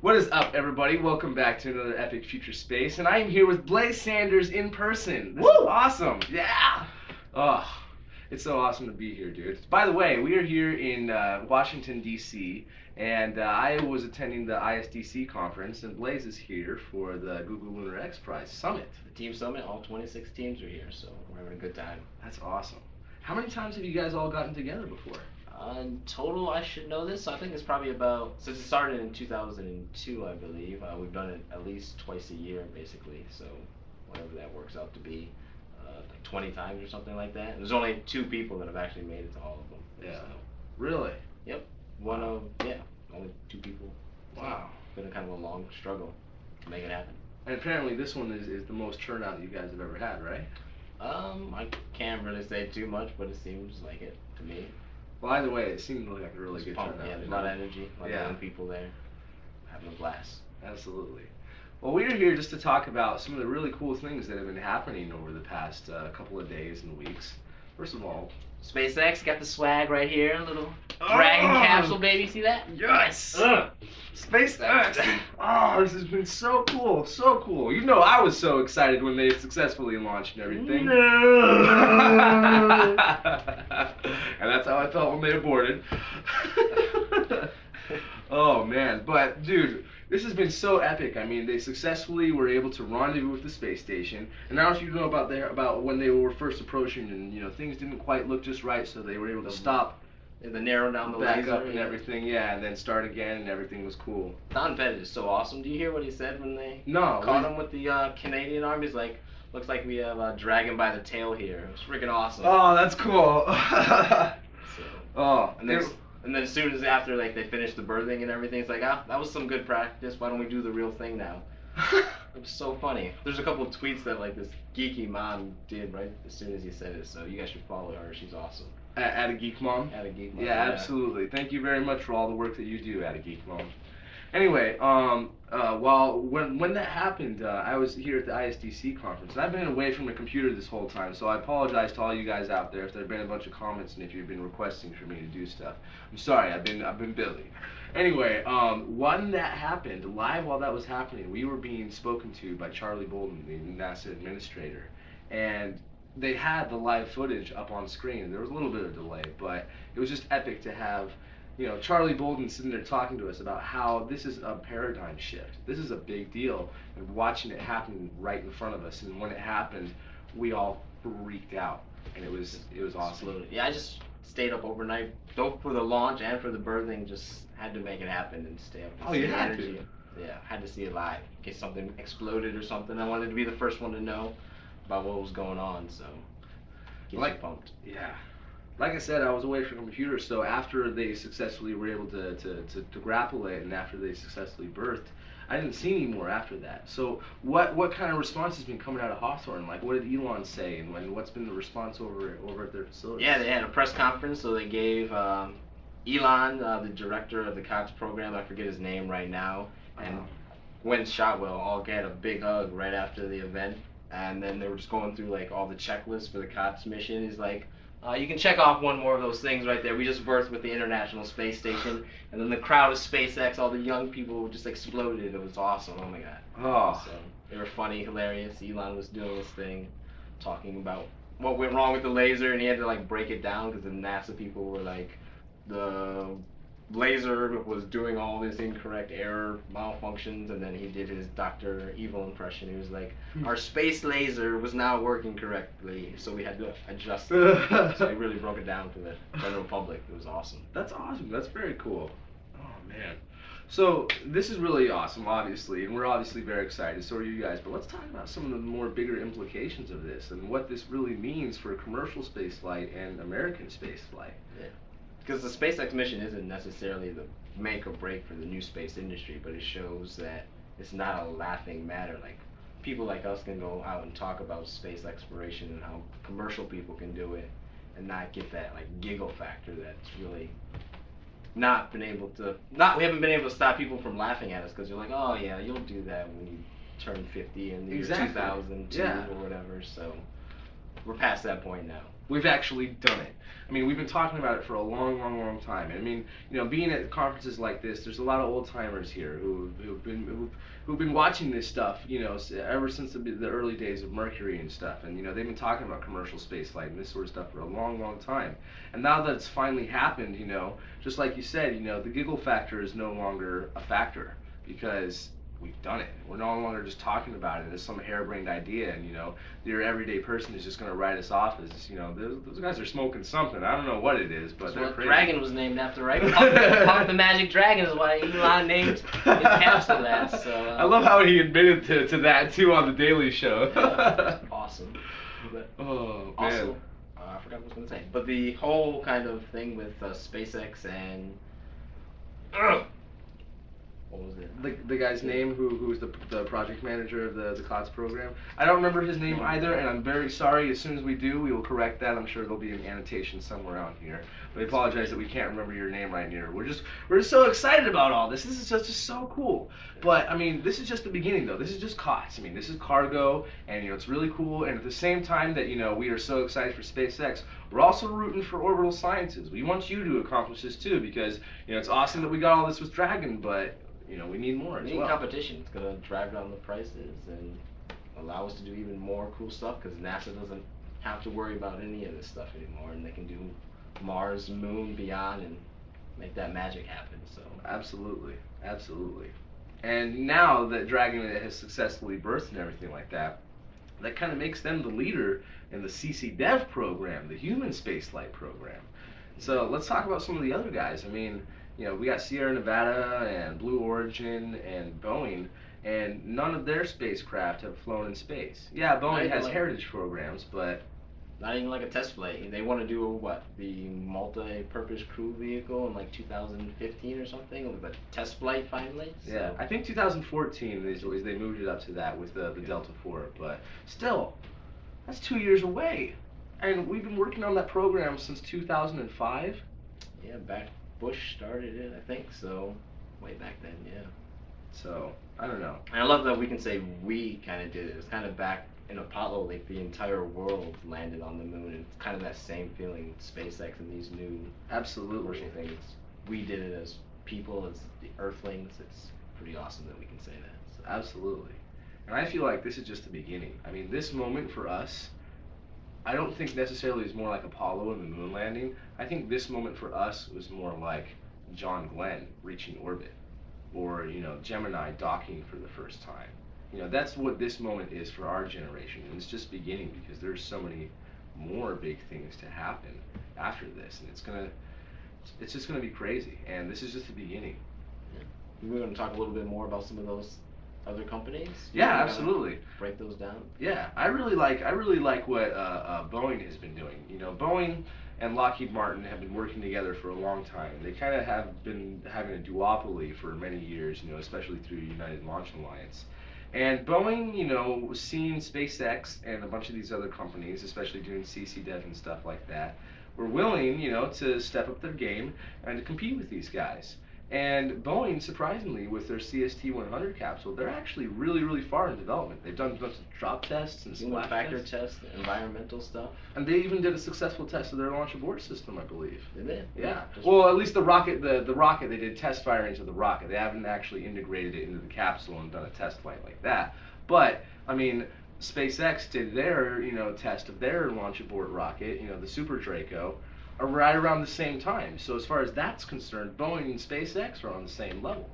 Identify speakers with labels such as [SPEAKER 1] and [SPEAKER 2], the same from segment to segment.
[SPEAKER 1] What is up, everybody? Welcome back to another Epic Future Space, and I am here with Blaze Sanders in person. This is awesome. Yeah! Oh, it's so awesome to be here, dude. By the way, we are here in Washington, D.C., and I was attending the ISDC conference, and Blaze is here for the Google Lunar X Prize Summit.
[SPEAKER 2] The team summit, all 26 teams are here, so we're having a good time.
[SPEAKER 1] That's awesome. How many times have you guys all gotten together before?
[SPEAKER 2] In total, I should know this. So I think it's probably about, since it started in 2002, I believe, we've done it at least twice a year, basically. So whatever that works out to be, like 20 times or something like that. And there's only 2 people that have actually made it to all of them.
[SPEAKER 1] Yeah.
[SPEAKER 2] So.
[SPEAKER 1] Really?
[SPEAKER 2] Yep. Only 2 people.
[SPEAKER 1] Wow.
[SPEAKER 2] It's been a kind of a long struggle to make it happen.
[SPEAKER 1] And apparently this one is the most turnout that you guys have ever had, right?
[SPEAKER 2] I can't really say too much, but it seems like it to me.
[SPEAKER 1] Well, either way, it seemed like a really good turnout.
[SPEAKER 2] Yeah, there's a lot of energy, a lot of young people there, having a blast.
[SPEAKER 1] Absolutely. Well, we are here just to talk about some of the really cool things that have been happening over the past couple of days and weeks. First of all,
[SPEAKER 2] SpaceX got the swag right here, a little Dragon capsule, baby. See that?
[SPEAKER 1] Yes! SpaceX! Oh, this has been so cool, so cool. You know, I was so excited when they successfully launched and everything.
[SPEAKER 2] No!
[SPEAKER 1] And that's how I felt when they aborted. Oh, man. But, dude, this has been so epic. I mean, they successfully were able to rendezvous with the space station. And I don't know if you know about when they were first approaching, and, you know, things didn't quite look just right, so they were able to stop.
[SPEAKER 2] And then narrow down the
[SPEAKER 1] back
[SPEAKER 2] laser
[SPEAKER 1] up and everything, yeah, and then start again, and everything was cool.
[SPEAKER 2] Don Pettit is so awesome. Do you hear what he said when they
[SPEAKER 1] caught
[SPEAKER 2] him with the Canadian Army? He's like, looks like we have a dragon by the tail here. It was freaking awesome.
[SPEAKER 1] Oh, that's cool.
[SPEAKER 2] And then as soon as after like they finished the birthing and everything, it's like, that was some good practice. Why don't we do the real thing now? It was so funny. There's a couple of tweets that like this geeky mom did right as soon as he said it, so you guys should follow her. She's awesome.
[SPEAKER 1] At a Geek Mom?
[SPEAKER 2] At a Geek Mom.
[SPEAKER 1] Yeah, absolutely. Thank you very much for all the work that you do at a Geek Mom. Anyway, when that happened, I was here at the ISDC conference, and I've been away from the computer this whole time, so I apologize to all you guys out there if there have been a bunch of comments and if you've been requesting for me to do stuff. I'm sorry, I've been busy. Anyway, when that happened, live while that was happening, we were being spoken to by Charlie Bolden, the NASA administrator, and they had the live footage up on screen. There was a little bit of delay, but it was just epic to have, you know, Charlie Bolden sitting there talking to us about how this is a paradigm shift. This is a big deal, and watching it happen right in front of us. And when it happened, we all freaked out, and it was awesome.
[SPEAKER 2] Yeah, I just stayed up overnight, both for the launch and for the birthing. Just had to make it happen and stay up.
[SPEAKER 1] Oh, you had to.
[SPEAKER 2] Yeah, had to see it live in case something exploded or something. I wanted to be the first one to know about what was going on, so get you pumped.
[SPEAKER 1] Yeah. Like I said, I was away from the computer, so after they successfully were able to grapple it, and after they successfully birthed, I didn't see any more after that. So what kind of response has been coming out of Hawthorne? Like, what did Elon say, and what's been the response over at their facility?
[SPEAKER 2] Yeah, they had a press conference, so they gave Elon, the director of the COTS program, I forget his name right now, and Gwen Shotwell all get a big hug right after the event. And then they were just going through like all the checklists for the COTS mission. He's like, you can check off one more of those things right there. We just birthed with the International Space Station. And then the crowd of SpaceX, all the young people just exploded. It was awesome. Oh my god.
[SPEAKER 1] Oh.
[SPEAKER 2] So they were funny, hilarious. Elon was doing his thing, talking about what went wrong with the laser, and he had to like break it down because the NASA people were like, the laser was doing all this incorrect error malfunctions, and then he did his Dr. Evil impression. He was like, our space laser was not working correctly, so we had to adjust it. So he really broke it down for the general public. It was awesome.
[SPEAKER 1] That's awesome. That's very cool. Oh man. So this is really awesome, obviously, and we're obviously very excited. So are you guys. But let's talk about some of the more bigger implications of this and what this really means for commercial spaceflight and American spaceflight.
[SPEAKER 2] Yeah. Because the SpaceX mission isn't necessarily the make or break for the new space industry, but it shows that it's not a laughing matter. Like, people like us can go out and talk about space exploration and how commercial people can do it and not get that like giggle factor that's really not been able to, we haven't been able to stop people from laughing at us because you're like, oh yeah, you'll do that when you turn 50 in the year 2002 or whatever. So we're past that point now.
[SPEAKER 1] We've actually done it. I mean, we've been talking about it for a long, long, long time. And I mean, being at conferences like this, there's a lot of old timers here who've been watching this stuff, ever since the early days of Mercury and stuff. And they've been talking about commercial spaceflight and this sort of stuff for a long, long time. And now that it's finally happened, just like you said, the giggle factor is no longer a factor because we've done it. We're no longer just talking about it as some harebrained idea, and your everyday person is just going to write us off as those guys are smoking something. I don't know what it is, but
[SPEAKER 2] that's
[SPEAKER 1] they're
[SPEAKER 2] what
[SPEAKER 1] crazy.
[SPEAKER 2] Dragon was named after, right? Pump the Magic Dragon is why Elon named his capsule that. So
[SPEAKER 1] I love how he admitted to that too on the Daily Show.
[SPEAKER 2] Yeah, awesome. But
[SPEAKER 1] oh
[SPEAKER 2] also,
[SPEAKER 1] man.
[SPEAKER 2] I forgot what I was going to say. But the whole kind of thing with SpaceX and what was it?
[SPEAKER 1] The guy's name who was the project manager of the COTS program. I don't remember his name either, and I'm very sorry. As soon as we do, we will correct that. I'm sure there'll be an annotation somewhere on here. But I apologize that we can't remember your name right here. We're just so excited about all this. This is just so cool. But I mean, this is just the beginning though. This is just COTS. I mean, this is cargo, and it's really cool. And at the same time that we are so excited for SpaceX, we're also rooting for orbital sciences. We want you to accomplish this too, because it's awesome that we got all this with Dragon, but we need more as well.
[SPEAKER 2] We need competition. It's going to drive down the prices and allow us to do even more cool stuff because NASA doesn't have to worry about any of this stuff anymore, and they can do Mars, Moon, beyond, and make that magic happen. So
[SPEAKER 1] absolutely. And now that Dragon has successfully birthed and everything like that, that kind of makes them the leader in the CCDev program, the human spaceflight program. So let's talk about some of the other guys. I mean, we got Sierra Nevada and Blue Origin and Boeing, and none of their spacecraft have flown in space. Yeah, Boeing has heritage programs, but
[SPEAKER 2] not even like a test flight. They want to do the multi-purpose crew vehicle in like 2015 or something, with a test flight finally. So.
[SPEAKER 1] Yeah, I think 2014 they moved it up to that with the Delta IV, but still, that's 2 years away, and we've been working on that program since 2005.
[SPEAKER 2] Yeah, Bush started it, I think, so way back then, yeah.
[SPEAKER 1] So, I don't know.
[SPEAKER 2] And I love that we can say we kind of did it. It was kind of back in Apollo, like the entire world landed on the moon, and it's kind of that same feeling with SpaceX and these new commercial things. We did it as people, as the Earthlings. It's pretty awesome that we can say that. So.
[SPEAKER 1] Absolutely. And I feel like this is just the beginning. I mean, this moment for us, I don't think necessarily is more like Apollo and the moon landing. I think this moment for us was more like John Glenn reaching orbit, or Gemini docking for the first time. That's what this moment is for our generation, and it's just beginning because there's so many more big things to happen after this, and it's just gonna be crazy. And this is just the beginning.
[SPEAKER 2] Yeah. We're gonna talk a little bit more about some of those other companies.
[SPEAKER 1] Yeah, absolutely.
[SPEAKER 2] Break those down.
[SPEAKER 1] Yeah, I really like what Boeing has been doing. Boeing and Lockheed Martin have been working together for a long time. They kind of have been having a duopoly for many years, especially through United Launch Alliance. And Boeing, was seeing SpaceX and a bunch of these other companies, especially doing CCDev and stuff like that, were willing, to step up their game and to compete with these guys. And Boeing, surprisingly, with their CST-100 capsule, they're actually really, really far in development. They've done a bunch of drop tests and
[SPEAKER 2] splash factor tests, environmental stuff.
[SPEAKER 1] And they even did a successful test of their launch abort system, I believe.
[SPEAKER 2] Did they?
[SPEAKER 1] Yeah. Well, at least the rocket, the rocket, they did test firings of the rocket. They haven't actually integrated it into the capsule and done a test flight like that. But, I mean, SpaceX did their, test of their launch abort rocket, the Super Draco, right around the same time. So as far as that's concerned, Boeing and SpaceX are on the same level.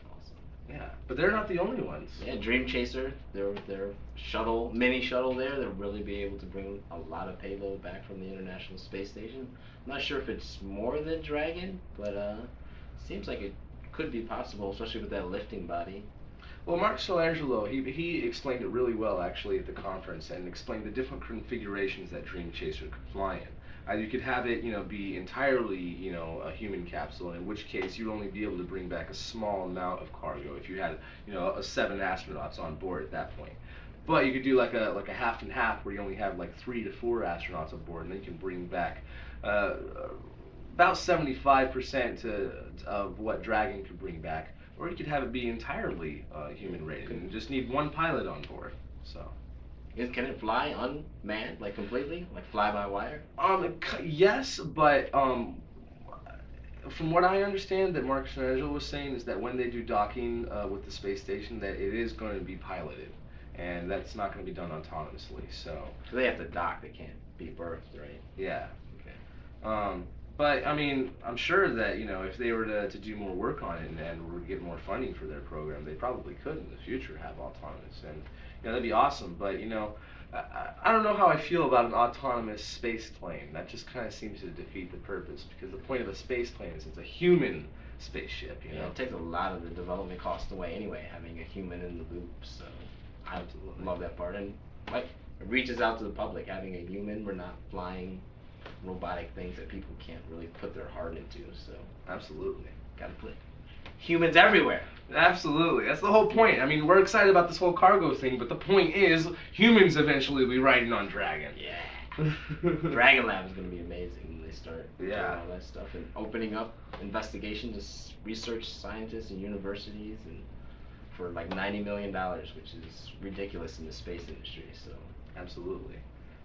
[SPEAKER 2] Awesome.
[SPEAKER 1] Yeah, but they're not the only ones.
[SPEAKER 2] Yeah, Dream Chaser, their shuttle, mini shuttle there, they'll really be able to bring a lot of payload back from the International Space Station. I'm not sure if it's more than Dragon, but seems like it could be possible, especially with that lifting body.
[SPEAKER 1] Well, Mark Solangelo, he explained it really well actually at the conference, and explained the different configurations that Dream Chaser could fly in. You could have it, be entirely, a human capsule, in which case you'd only be able to bring back a small amount of cargo if you had, 7 astronauts on board at that point. But you could do like a half and half, where you only have like 3 to 4 astronauts on board, and then you can bring back about 75% of what Dragon could bring back. Or you could have it be entirely human rated and just need one pilot on board. So
[SPEAKER 2] Can it fly unmanned, like completely, like fly by wire?
[SPEAKER 1] Yes, but from what I understand, that Marcus and Angelo was saying is that when they do docking with the space station, that it is going to be piloted, and that's not going to be done autonomously.
[SPEAKER 2] So they have to dock. They can't be birthed, right?
[SPEAKER 1] Yeah.
[SPEAKER 2] Okay.
[SPEAKER 1] But I mean, I'm sure that if they were to do more work on it and were to get more funding for their program, they probably could in the future have autonomous, and that'd be awesome. But I don't know how I feel about an autonomous space plane. That just kind of seems to defeat the purpose, because the point of a space plane is it's a human spaceship.
[SPEAKER 2] Yeah, it takes a lot of the development cost away anyway, having a human in the loop. So I love that part, and like it reaches out to the public, having a human. We're not flying robotic things that people can't really put their heart into. So
[SPEAKER 1] Absolutely.
[SPEAKER 2] gotta put humans everywhere.
[SPEAKER 1] Absolutely. That's the whole point. I mean, we're excited about this whole cargo thing, but the point is humans eventually will be riding on Dragon.
[SPEAKER 2] Yeah. Dragon Lab is going to be amazing when they start doing
[SPEAKER 1] Yeah.
[SPEAKER 2] all that stuff and opening up investigation to research scientists and universities and for like $90 million, which is ridiculous in the space industry. So
[SPEAKER 1] Absolutely.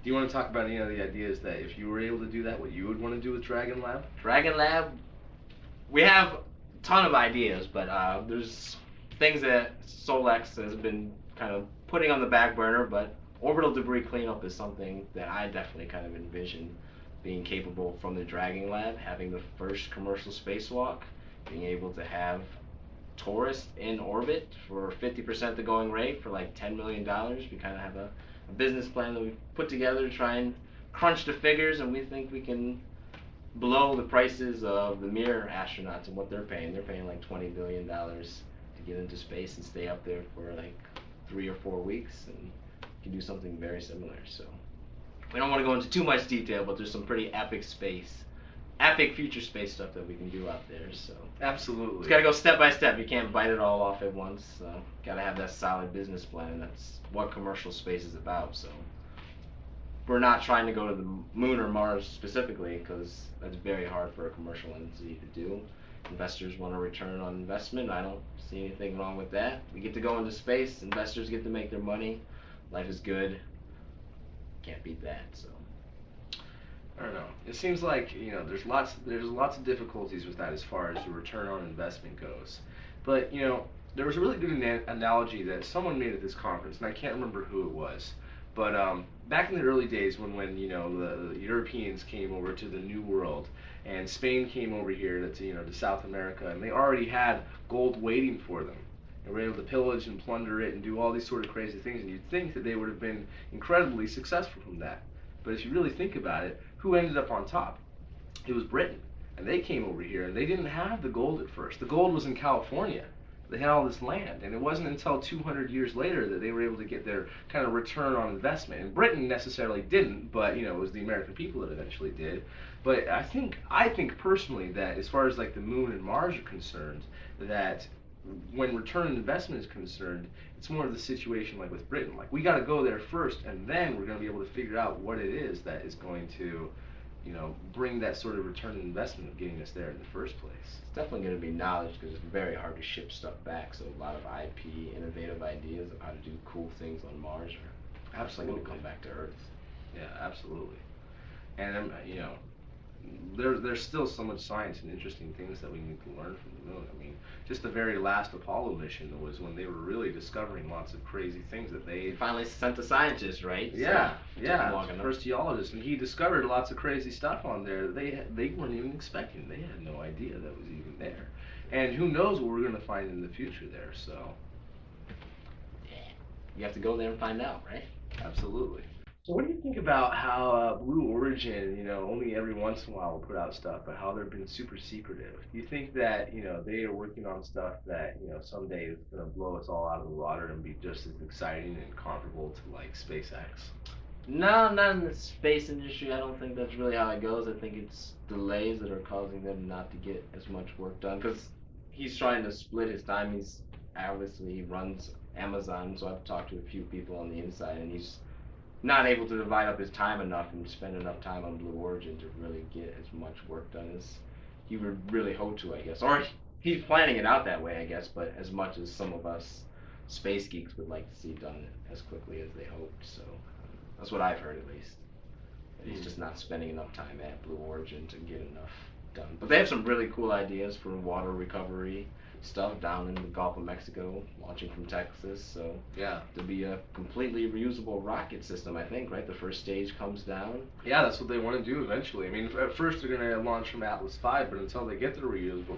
[SPEAKER 1] Do you want to talk about any of the ideas that if you were able to do that, what you would want to do with Dragon Lab?
[SPEAKER 2] Dragon Lab, we have a ton of ideas, but there's things that Solex has been kind of putting on the back burner, but orbital debris cleanup is something that I definitely kind of envision being capable from the Dragon Lab, having the first commercial spacewalk, being able to have tourists in orbit for 50% the going rate for like $10 million. We kind of have a business plan that we've put together to try and crunch the figures, and we think we can blow the prices of the Mir astronauts and what they're paying. They're paying like $20 billion to get into space and stay up there for like 3 or 4 weeks, and you can do something very similar. So we don't want to go into too much detail, but there's some pretty epic future space stuff that we can do out there. So
[SPEAKER 1] Absolutely.
[SPEAKER 2] it's got to go step by step. You can't bite it all off at once. Got to have that solid business plan. That's what commercial space is about. So we're not trying to go to the moon or Mars specifically, because that's very hard for a commercial entity to do. Investors want a return on investment. I don't see anything wrong with that. We get to go into space. Investors get to make their money. Life is good. Can't beat that. So
[SPEAKER 1] I don't know. It seems like there's lots of difficulties with that as far as the return on investment goes. But there was a really good analogy that someone made at this conference, and I can't remember who it was. But back in the early days, when the Europeans came over to the New World, and Spain came over here to South America, and they already had gold waiting for them. They were able to pillage and plunder it and do all these sort of crazy things, and you'd think that they would have been incredibly successful from that. But if you really think about it, who ended up on top? It was Britain. And they came over here, and they didn't have the gold at first. The gold was in California. They had all this land, and it wasn't until 200 years later that they were able to get their kind of return on investment. And Britain necessarily didn't, but it was the American people that eventually did. But I think personally that as far as like the moon and Mars are concerned, that when return on investment is concerned, it's more of the situation like with Britain. Like, we got to go there first, and then we're going to be able to figure out what it is that is going to bring that sort of return on investment of getting us there in the first place.
[SPEAKER 2] it's definitely going to be knowledge, because it's very hard to ship stuff back. So a lot of IP, innovative ideas of how to do cool things on Mars are absolutely going to come back to Earth.
[SPEAKER 1] Yeah, absolutely. And there's still so much science and interesting things that we need to learn from the moon. I mean, just the very last Apollo mission was when they were really discovering lots of crazy things that
[SPEAKER 2] They finally sent a scientist, right?
[SPEAKER 1] Yeah,
[SPEAKER 2] So it took them long
[SPEAKER 1] yeah,
[SPEAKER 2] enough.
[SPEAKER 1] first geologist, and he discovered lots of crazy stuff on there that they weren't even expecting. They had no idea that was even there. And who knows what we're going to find in the future there, so.
[SPEAKER 2] Yeah. You have to go there and find out, right?
[SPEAKER 1] Absolutely. So what do you think about how Blue Origin, only every once in a while will put out stuff, but how they've been super secretive? Do you think that, they are working on stuff that, someday is going to blow us all out of the water and be just as exciting and comparable to, like, SpaceX?
[SPEAKER 2] No, not in the space industry. I don't think that's really how it goes. I think it's delays that are causing them not to get as much work done, because he's trying to split his time. He runs Amazon, so I've talked to a few people on the inside, and he's not able to divide up his time enough and spend enough time on Blue Origin to really get as much work done as he would really hope to, I guess. Or he's planning it out that way, I guess, but as much as some of us space geeks would like to see done as quickly as they hoped. So that's what I've heard at least. He's just not spending enough time at Blue Origin to get enough done. But they have some really cool ideas for water recovery stuff down in the Gulf of Mexico, launching from Texas. So
[SPEAKER 1] Yeah.
[SPEAKER 2] to be a completely reusable rocket system, I think, right? The first stage comes down.
[SPEAKER 1] Yeah, that's what they want to do eventually. I mean, at first they're going to launch from Atlas V, but until they get the reusable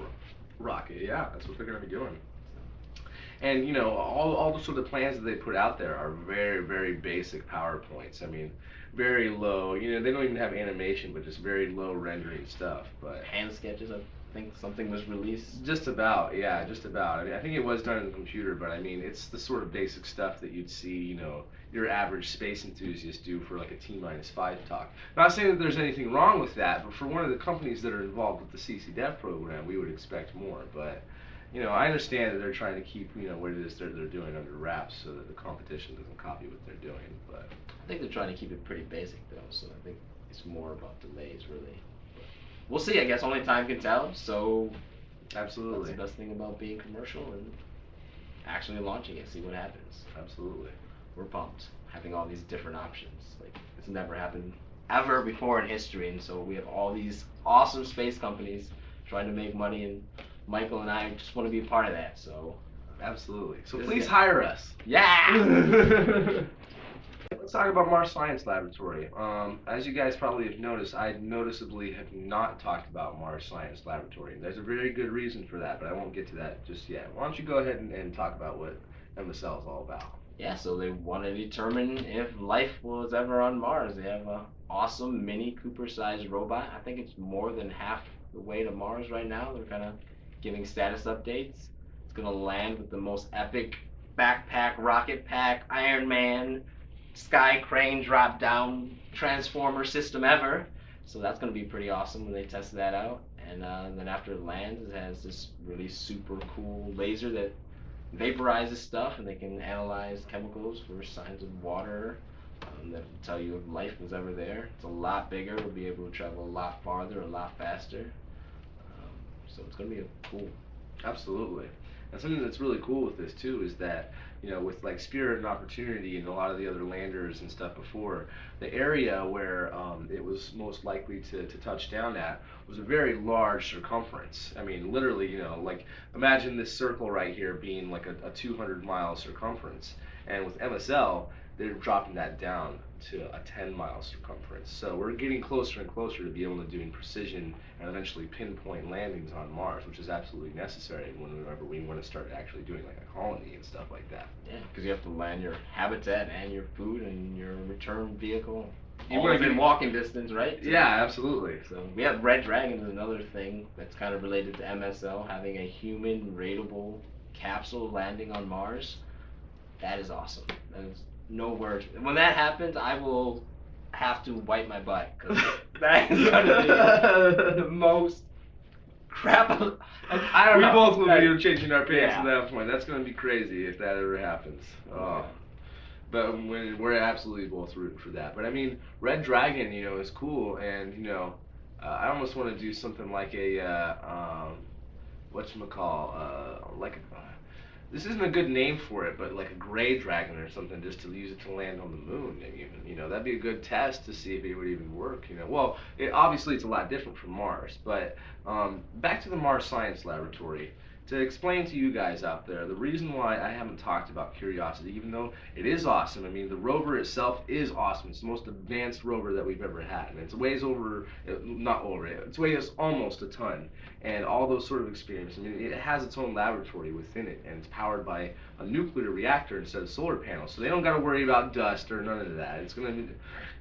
[SPEAKER 1] rocket, yeah, that's what they're going to be doing. And you know, all the sort of plans that they put out there are very, very basic PowerPoints. I mean, very low. You know, they don't even have animation, but just very low rendering stuff. But
[SPEAKER 2] Hand sketches, I think something was released.
[SPEAKER 1] just about, yeah, just about. I mean, I think it was done in the computer, but I mean, it's the sort of basic stuff that you'd see, you know, your average space enthusiast do for like a T-5 talk. Not saying that there's anything wrong with that, but for one of the companies that are involved with the CCDev program, we would expect more. But you know, I understand that they're trying to keep, you know, what it is they're doing under wraps so that the competition doesn't copy what they're doing. But
[SPEAKER 2] I think they're trying to keep it pretty basic though, so I think it's more about delays really. But we'll see. I guess only time can tell. So
[SPEAKER 1] absolutely,
[SPEAKER 2] that's the best thing about being commercial and actually launching it. See what happens.
[SPEAKER 1] Absolutely.
[SPEAKER 2] We're pumped having all these different options. Like it's never happened ever before in history, and so we have all these awesome space companies trying to make money, and Michael and I just want to be a part of that. So
[SPEAKER 1] absolutely. So please hire us.
[SPEAKER 2] Yeah.
[SPEAKER 1] Let's talk about Mars Science Laboratory. As you guys probably have noticed, I noticeably have not talked about Mars Science Laboratory. There's a very good reason for that, but I won't get to that just yet. Why don't you go ahead and talk about what MSL is all about?
[SPEAKER 2] Yeah, so they want to determine if life was ever on Mars. They have an awesome Mini Cooper-sized robot. I think it's more than half the way to Mars right now. They're kind of giving status updates. It's going to land with the most epic backpack, rocket pack, Iron Man, sky crane drop down transformer system ever. So that's going to be pretty awesome when they test that out. And then after it lands, it has this really super cool laser that vaporizes stuff, and they can analyze chemicals for signs of water that will tell you if life was ever there. It's a lot bigger. We'll be able to travel a lot farther, a lot faster. So it's going to be cool.
[SPEAKER 1] Absolutely. And something that's really cool with this too is that, you know, with like Spirit and Opportunity and a lot of the other landers and stuff before, the area where it was most likely to touch down at was a very large circumference. I mean, literally, you know, like imagine this circle right here being like a 200-mile circumference. And with MSL, they're dropping that down to a 10-mile circumference. So we're getting closer and closer to be able to doing precision and eventually pinpoint landings on Mars, which is absolutely necessary whenever we want to start actually doing like a colony and stuff like that.
[SPEAKER 2] Yeah, because you have to land your habitat and your food and your return vehicle.
[SPEAKER 1] You
[SPEAKER 2] all
[SPEAKER 1] want to
[SPEAKER 2] within
[SPEAKER 1] get
[SPEAKER 2] walking distance, right?
[SPEAKER 1] Yeah, absolutely.
[SPEAKER 2] So we have Red Dragon is another thing that's kind of related to MSL, having a human raidable capsule landing on Mars. That is awesome. That is no words. When that happens, I will have to wipe my butt, because that is gonna be the most crap. I don't know.
[SPEAKER 1] We both will be changing our pants
[SPEAKER 2] Yeah.
[SPEAKER 1] at that point. That's going to be crazy if that ever happens. Oh. But we're absolutely both rooting for that. But I mean, Red Dragon, you know, is cool, and you know, I almost want to do something like a whatchamacall, like this isn't a good name for it, but like a gray dragon or something, just to use it to land on the moon. And even, you know, that'd be a good test to see if it would even work. You know, well, obviously it's a lot different from Mars, but back to the Mars Science Laboratory. To explain to you guys out there, the reason why I haven't talked about Curiosity, even though it is awesome, I mean, the rover itself is awesome. It's the most advanced rover that we've ever had. And it weighs over, not over, it weighs almost a ton. And all those sort of experiments, I mean, it has its own laboratory within it, and it's powered by a nuclear reactor instead of solar panels. So they don't got to worry about dust or none of that. It's going to,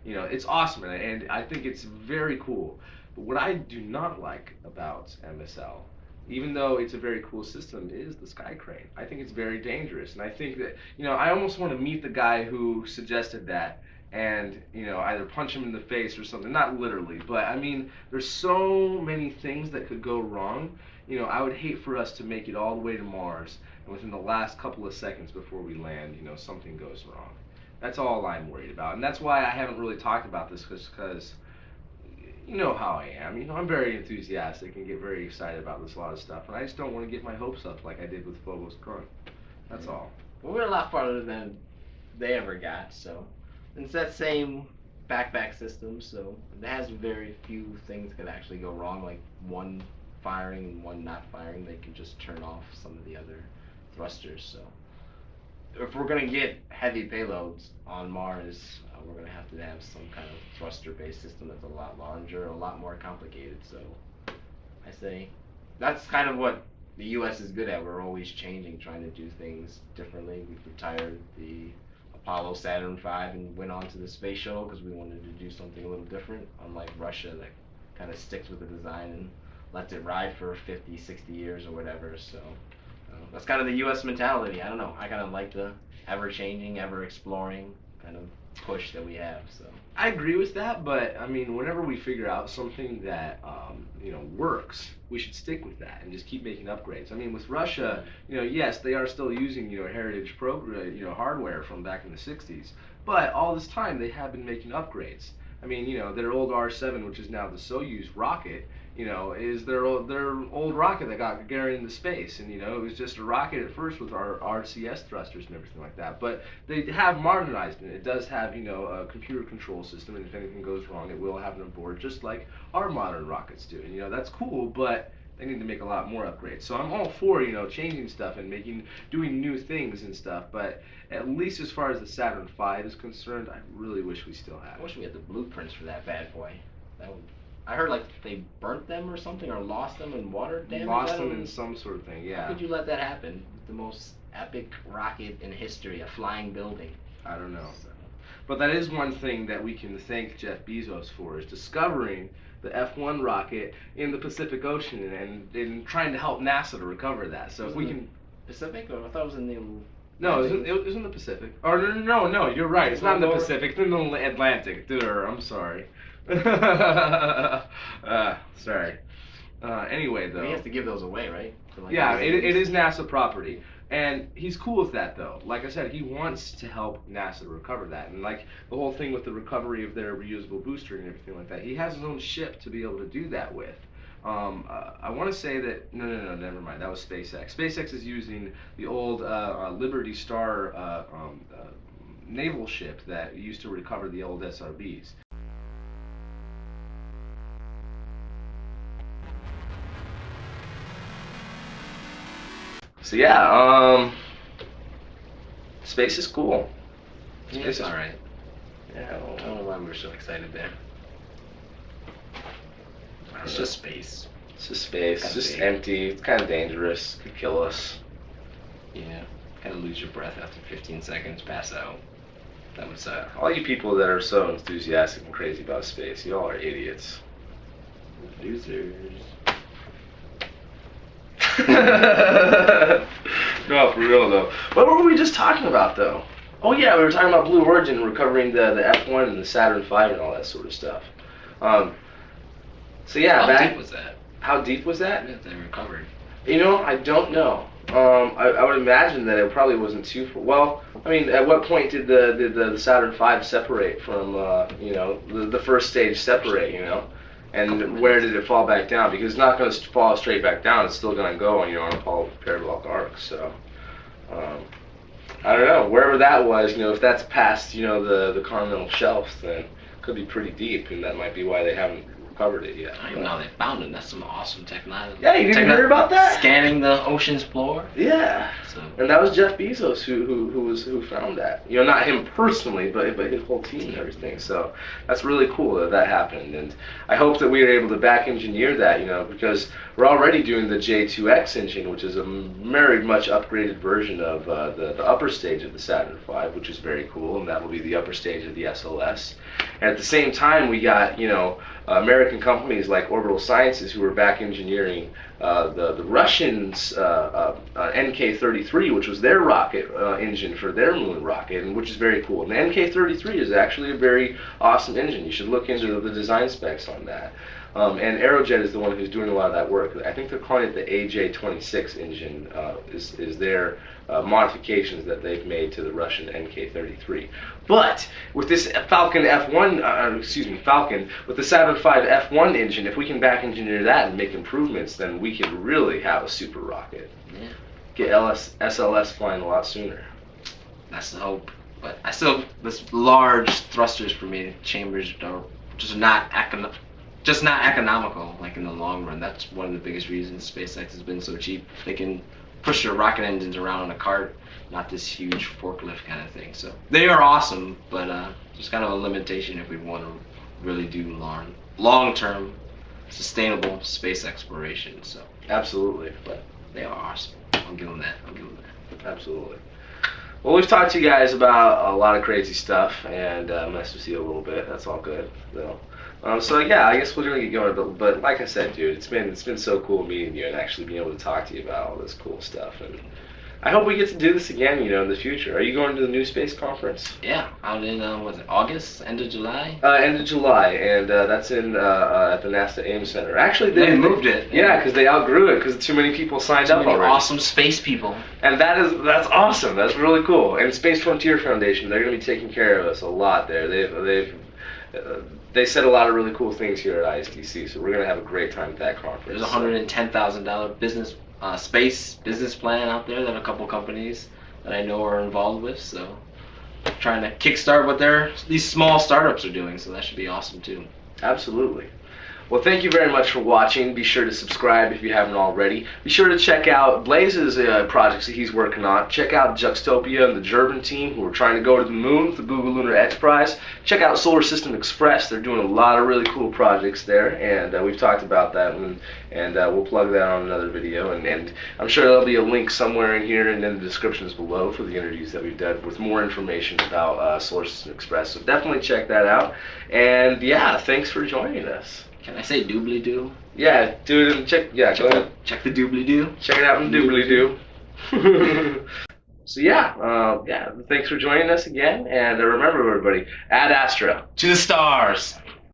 [SPEAKER 1] you know, it's awesome, and I think it's very cool. But what I do not like about MSL, even though it's a very cool system, is the sky crane. I think it's very dangerous, and I think that, you know, I almost want to meet the guy who suggested that and, you know, either punch him in the face or something. Not literally, but I mean, there's so many things that could go wrong. You know, I would hate for us to make it all the way to Mars, and within the last couple of seconds before we land, you know, something goes wrong. That's all I'm worried about, and that's why I haven't really talked about this, because you know how I am. You know, I'm very enthusiastic and get very excited about this a lot of stuff, and I just don't want to get my hopes up like I did with Phobos Grunt. That's all.
[SPEAKER 2] we're a lot farther than they ever got. So it's that same backpack system. So it has very few things that could actually go wrong, like one firing and one not firing. They can just turn off some of the other thrusters. So if we're gonna get heavy payloads on Mars, we're gonna have to have some kind of thruster-based system that's a lot larger, a lot more complicated. So I say that's kind of what the U.S. is good at. We're always changing, trying to do things differently. We've retired the Apollo Saturn V and went on to the space shuttle because we wanted to do something a little different, unlike Russia that kind of sticks with the design and lets it ride for 50, 60 years or whatever. So that's kind of the U.S. mentality. I don't know. I kind of like the ever-changing, ever-exploring kind of push that we have. So
[SPEAKER 1] I agree with that, but I mean, whenever we figure out something that works, we should stick with that and just keep making upgrades. I mean, with Russia, yes, they are still using heritage hardware from back in the '60s, but all this time they have been making upgrades. I mean, their old R-7, which is now the Soyuz rocket, is their old rocket that got Gagarin into space, and it was just a rocket at first with our RCS thrusters and everything like that. But they have modernized it. It does have a computer control system, and if anything goes wrong, it will have an onboard, just like our modern rockets do. And that's cool, but they need to make a lot more upgrades. So I'm all for changing stuff and doing new things and stuff. But at least as far as the Saturn V is concerned, I really wish we still had
[SPEAKER 2] I wish we had the blueprints for that bad boy. That would. I heard like they burnt them or something, or lost them in water damage.
[SPEAKER 1] Lost them in some sort of thing, yeah.
[SPEAKER 2] How could you let that happen? The most epic rocket in history, a flying building.
[SPEAKER 1] I don't know. So. But that is one thing that we can thank Jeff Bezos for, is discovering the F-1 rocket in the Pacific Ocean and trying to help NASA to recover that. So if we can...
[SPEAKER 2] Pacific? Or I thought it was in the...
[SPEAKER 1] No, it was in the Pacific. Or no, you're right. It's not in the Pacific. It's in the Atlantic. I'm sorry. Sorry. Anyway, though.
[SPEAKER 2] He has to give those away, right?
[SPEAKER 1] Yeah, it is NASA property. And he's cool with that, though. Like I said, he wants to help NASA to recover that. And like the whole thing with the recovery of their reusable booster and everything like that, he has his own ship to be able to do that with. I want to say that, no, never mind. That was SpaceX. SpaceX is using the old Liberty Star naval ship that used to recover the old SRBs. So yeah, space is cool.
[SPEAKER 2] Space is alright.
[SPEAKER 1] Yeah,
[SPEAKER 2] I don't know why we're so excited there. It's just space.
[SPEAKER 1] It's just space. It's just empty. It's kind of dangerous. Could kill us.
[SPEAKER 2] Yeah. Kind of lose your breath after 15 seconds, pass out. That would suck.
[SPEAKER 1] All you people that are so enthusiastic and crazy about space, you all are idiots.
[SPEAKER 2] Losers.
[SPEAKER 1] No, for real though. What were we just talking about though? Oh yeah, we were talking about Blue Origin recovering the F-1 and the Saturn V and all that sort of stuff. So yeah,
[SPEAKER 2] how deep was that?
[SPEAKER 1] How deep was that?
[SPEAKER 2] Yeah, they recovered.
[SPEAKER 1] I don't know. I would imagine that it probably wasn't too. Well, I mean, at what point did the Saturn V separate from the first stage separate? And where did it fall back down? Because it's not going to fall straight back down. It's still going to go on a parabolic arc. So I don't know. Wherever that was, if that's past the continental shelves, then it could be pretty deep, and that might be why they haven't recovered it yet.
[SPEAKER 2] I didn't know they found it. That's some awesome technology.
[SPEAKER 1] Yeah, you didn't hear about that?
[SPEAKER 2] Scanning the ocean's floor.
[SPEAKER 1] Yeah. So. And that was Jeff Bezos who found that. Not him personally, but his whole team and everything. So that's really cool that happened, and I hope that we are able to back engineer that. Because we're already doing the J2X engine, which is a very much upgraded version of the upper stage of the Saturn V, which is very cool, and that will be the upper stage of the SLS. And at the same time, we got American companies like Orbital Sciences who are back engineering the Russians' NK-33, which was their rocket engine for their moon rocket, and which is very cool. And the NK-33 is actually a very awesome engine. You should look into the design specs on that. And Aerojet is the one who's doing a lot of that work. I think they're calling it the AJ-26 engine, is their modifications that they've made to the Russian NK-33. But with this Falcon, with the Saturn V F1 engine, if we can back engineer that and make improvements, then we can really have a super rocket.
[SPEAKER 2] Yeah.
[SPEAKER 1] Get SLS flying a lot sooner.
[SPEAKER 2] That's the hope. But I still, this large thrusters for me, chambers are just not economical, like in the long run. That's one of the biggest reasons SpaceX has been so cheap. They can push their rocket engines around on a cart, not this huge forklift kind of thing. So they are awesome, but there's kind of a limitation if we want to really do long-term, sustainable space exploration. So
[SPEAKER 1] Absolutely.
[SPEAKER 2] but they are awesome. I'll give them that.
[SPEAKER 1] Absolutely. Well, we've talked to you guys about a lot of crazy stuff and messed with you a little bit. That's all good. So yeah, I guess we're gonna get going. But like I said, dude, it's been so cool meeting you and actually being able to talk to you about all this cool stuff. And I hope we get to do this again, in the future. Are you going to the New Space Conference?
[SPEAKER 2] Yeah, out in was it August, end of July?
[SPEAKER 1] End of July, and that's in at the NASA Ames Center. Actually, they
[SPEAKER 2] moved it.
[SPEAKER 1] Yeah, because they outgrew it because too many people signed up already.
[SPEAKER 2] Awesome space people.
[SPEAKER 1] And that's awesome. That's really cool. And Space Frontier Foundation, they're going to be taking care of us a lot there. They said a lot of really cool things here at ISDC, so we're going to have a great time at that conference.
[SPEAKER 2] There's a $110,000 space business plan out there that a couple companies that I know are involved with. So trying to kickstart what these small startups are doing. So that should be awesome too.
[SPEAKER 1] Absolutely. Well, thank you very much for watching. Be sure to subscribe if you haven't already. Be sure to check out Blaze's projects that he's working on. Check out Juxtopia and the German team who are trying to go to the moon with the Google Lunar X Prize. Check out Solar System Express. They're doing a lot of really cool projects there, and we've talked about that, and we'll plug that on another video. And I'm sure there'll be a link somewhere in here and in the descriptions below for the interviews that we've done with more information about Solar System Express. So definitely check that out. And yeah, thanks for joining us.
[SPEAKER 2] Can I say doobly-doo?
[SPEAKER 1] Yeah, do it and check. Yeah, go ahead.
[SPEAKER 2] Check the doobly-doo.
[SPEAKER 1] Check it out in doobly-doo. So yeah, thanks for joining us again, and remember everybody, ad astra.
[SPEAKER 2] To the stars.